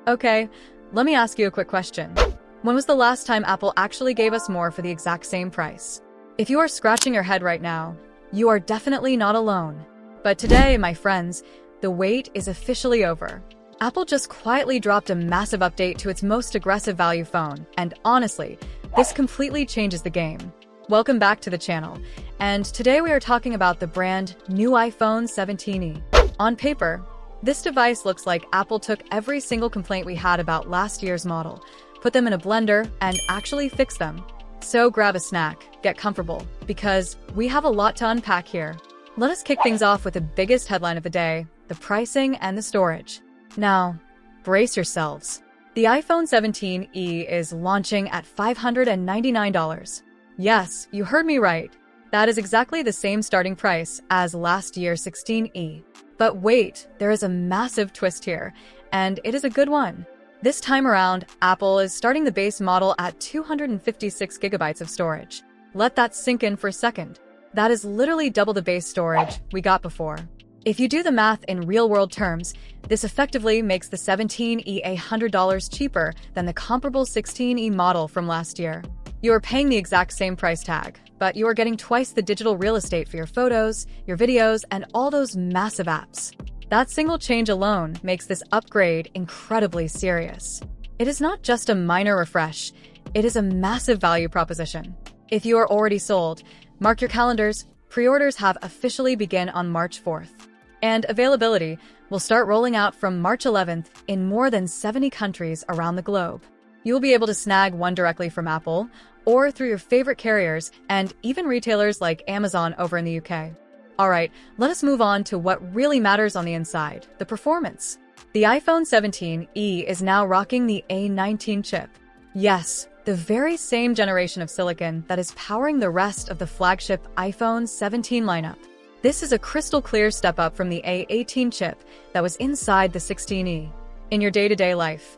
Okay, let me ask you a quick question. When was the last time Apple actually gave us more for the exact same price? If you are scratching your head right now, you are definitely not alone. But today, my friends, the wait is officially over. Apple just quietly dropped a massive update to its most aggressive value phone, and honestly, this completely changes the game. Welcome back to the channel, and today we are talking about the brand new iPhone 17e. On paper, this device looks like Apple took every single complaint we had about last year's model, put them in a blender, and actually fixed them. So grab a snack, get comfortable, because we have a lot to unpack here. Let us kick things off with the biggest headline of the day, the pricing and the storage. Now, brace yourselves. The iPhone 17e is launching at $599. Yes, you heard me right. That is exactly the same starting price as last year's 16e. But wait, there is a massive twist here, and it is a good one. This time around, Apple is starting the base model at 256 gigabytes of storage. Let that sink in for a second. That is literally double the base storage we got before. If you do the math in real-world terms, this effectively makes the 17e $100 cheaper than the comparable 16e model from last year. You are paying the exact same price tag, but you are getting twice the digital real estate for your photos, your videos, and all those massive apps. That single change alone makes this upgrade incredibly serious. It is not just a minor refresh, it is a massive value proposition. If you are already sold, mark your calendars, pre-orders have officially begun on March 4th. And availability will start rolling out from March 11th in more than 70 countries around the globe. You will be able to snag one directly from Apple, or through your favorite carriers, and even retailers like Amazon over in the UK. Alright, let us move on to what really matters on the inside, the performance. The iPhone 17e is now rocking the A19 chip. Yes, the very same generation of silicon that is powering the rest of the flagship iPhone 17 lineup. This is a crystal clear step up from the A18 chip that was inside the 16e. In your day-to-day life,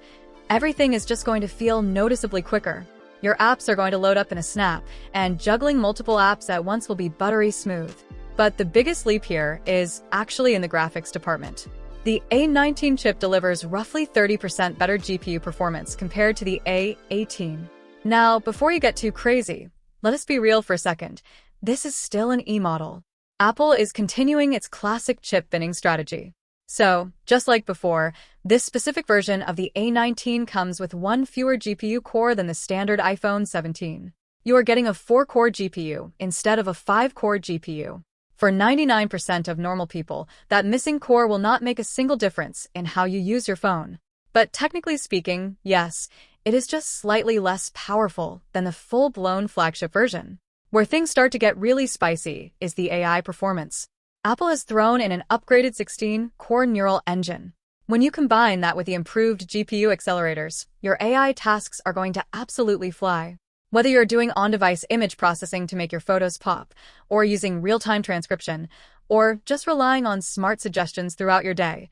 everything is just going to feel noticeably quicker. Your apps are going to load up in a snap, and juggling multiple apps at once will be buttery smooth. But the biggest leap here is actually in the graphics department. The A19 chip delivers roughly 30% better GPU performance compared to the A18. Now, before you get too crazy, let us be real for a second. This is still an E model. Apple is continuing its classic chip binning strategy. So, just like before, this specific version of the A19 comes with one fewer GPU core than the standard iPhone 17. You are getting a 4-core GPU instead of a 5-core GPU. For 99% of normal people, that missing core will not make a single difference in how you use your phone. But technically speaking, yes, it is just slightly less powerful than the full-blown flagship version. Where things start to get really spicy is the AI performance. Apple has thrown in an upgraded 16-core neural engine. When you combine that with the improved GPU accelerators, your AI tasks are going to absolutely fly. Whether you're doing on-device image processing to make your photos pop, or using real-time transcription, or just relying on smart suggestions throughout your day,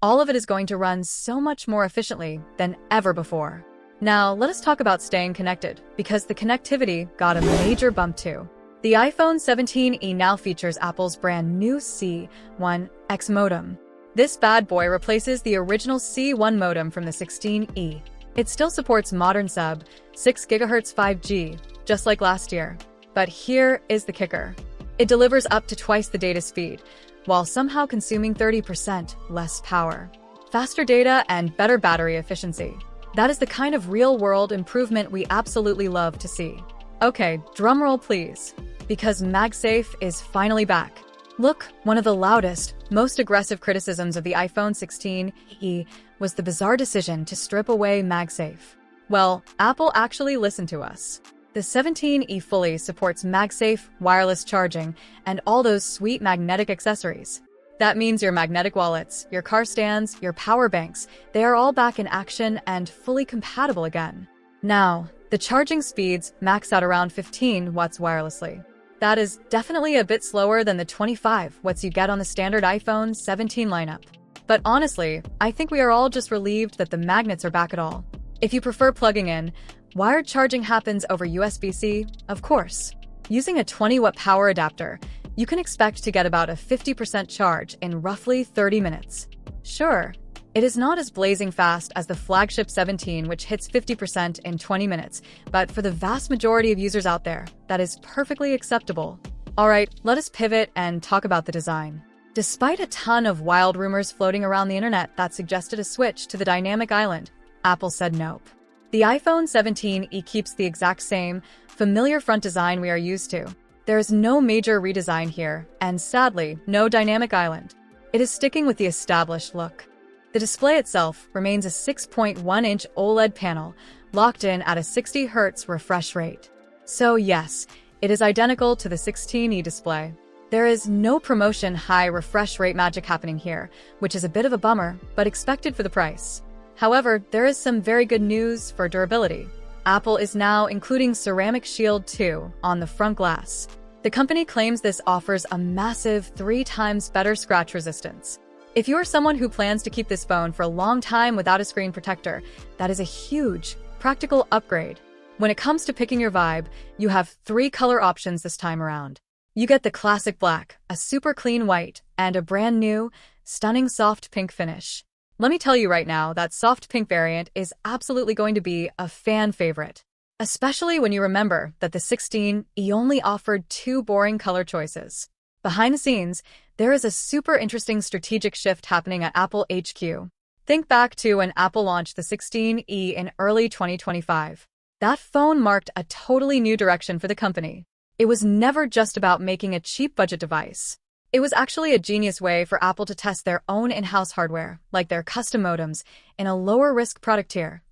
all of it is going to run so much more efficiently than ever before. Now, let us talk about staying connected, because the connectivity got a major bump too. The iPhone 17e now features Apple's brand new C1X modem. This bad boy replaces the original C1 modem from the 16e. It still supports modern sub-6 GHz 5G, just like last year. But here is the kicker. It delivers up to twice the data speed, while somehow consuming 30% less power. Faster data and better battery efficiency. That is the kind of real-world improvement we absolutely love to see. Okay, drumroll please, because MagSafe is finally back. Look, one of the loudest, most aggressive criticisms of the iPhone 16e was the bizarre decision to strip away MagSafe. Well, Apple actually listened to us. The 17e fully supports MagSafe, wireless charging, and all those sweet magnetic accessories. That means your magnetic wallets, your car stands, your power banks, they are all back in action and fully compatible again. Now, the charging speeds max out around 15 watts wirelessly. That is definitely a bit slower than the 25 watts you get on the standard iPhone 17 lineup. But honestly, I think we are all just relieved that the magnets are back at all. If you prefer plugging in, wired charging happens over USB-C, of course. Using a 20-watt power adapter, you can expect to get about a 50% charge in roughly 30 minutes. Sure, It is not as blazing fast as the flagship 17, which hits 50% in 20 minutes, but for the vast majority of users out there, that is perfectly acceptable. Alright, let us pivot and talk about the design. Despite a ton of wild rumors floating around the internet that suggested a switch to the dynamic island, Apple said nope. The iPhone 17e keeps the exact same, familiar front design we are used to. There is no major redesign here, and sadly, no dynamic island. It is sticking with the established look. The display itself remains a 6.1-inch OLED panel, locked in at a 60 Hz refresh rate. So yes, it is identical to the 16e display. There is no promotion high refresh rate magic happening here, which is a bit of a bummer, but expected for the price. However, there is some very good news for durability. Apple is now including Ceramic Shield 2 on the front glass. The company claims this offers a massive 3 times better scratch resistance. If you are someone who plans to keep this phone for a long time without a screen protector, that is a huge, practical upgrade. When it comes to picking your vibe, you have 3 color options this time around. You get the classic black, a super clean white, and a brand new, stunning soft pink finish. Let me tell you right now that soft pink variant is absolutely going to be a fan favorite. Especially when you remember that the 16e only offered 2 boring color choices. Behind the scenes, there is a super interesting strategic shift happening at Apple HQ. Think back to when Apple launched the 16e in early 2025. That phone marked a totally new direction for the company. It was never just about making a cheap budget device. It was actually a genius way for Apple to test their own in-house hardware, like their custom modems, in a lower-risk product tier,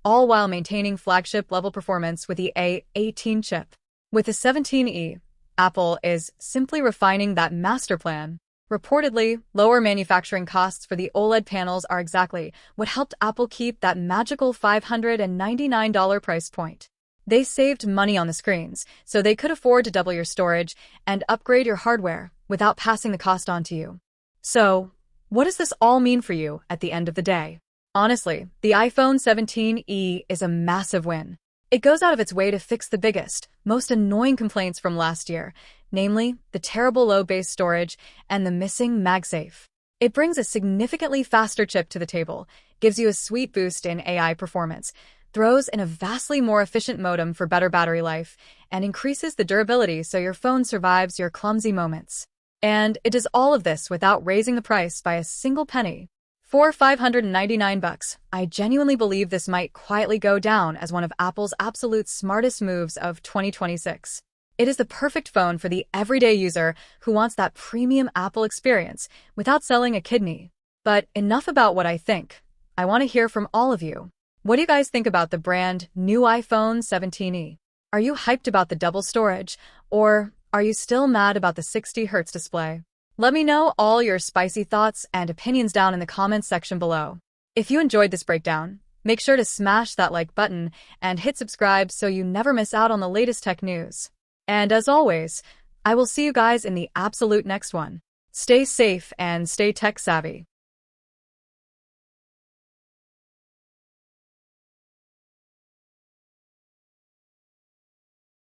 all while maintaining flagship-level performance with the A19 chip. With the 17e, Apple is simply refining that master plan. Reportedly, lower manufacturing costs for the OLED panels are exactly what helped Apple keep that magical $599 price point. They saved money on the screens, so they could afford to double your storage and upgrade your hardware without passing the cost on to you. So, what does this all mean for you at the end of the day? Honestly, the iPhone 17e is a massive win. It goes out of its way to fix the biggest, most annoying complaints from last year, namely the terrible low base storage and the missing MagSafe. It brings a significantly faster chip to the table, gives you a sweet boost in AI performance, throws in a vastly more efficient modem for better battery life, and increases the durability so your phone survives your clumsy moments. And it does all of this without raising the price by a single penny. For $599, I genuinely believe this might quietly go down as one of Apple's absolute smartest moves of 2026. It is the perfect phone for the everyday user who wants that premium Apple experience without selling a kidney. But enough about what I think. I want to hear from all of you. What do you guys think about the brand new iPhone 17e? Are you hyped about the double storage, or are you still mad about the 60 Hz display? Let me know all your spicy thoughts and opinions down in the comments section below. If you enjoyed this breakdown, make sure to smash that like button and hit subscribe so you never miss out on the latest tech news. And as always, I will see you guys in the absolute next one. Stay safe and stay tech savvy.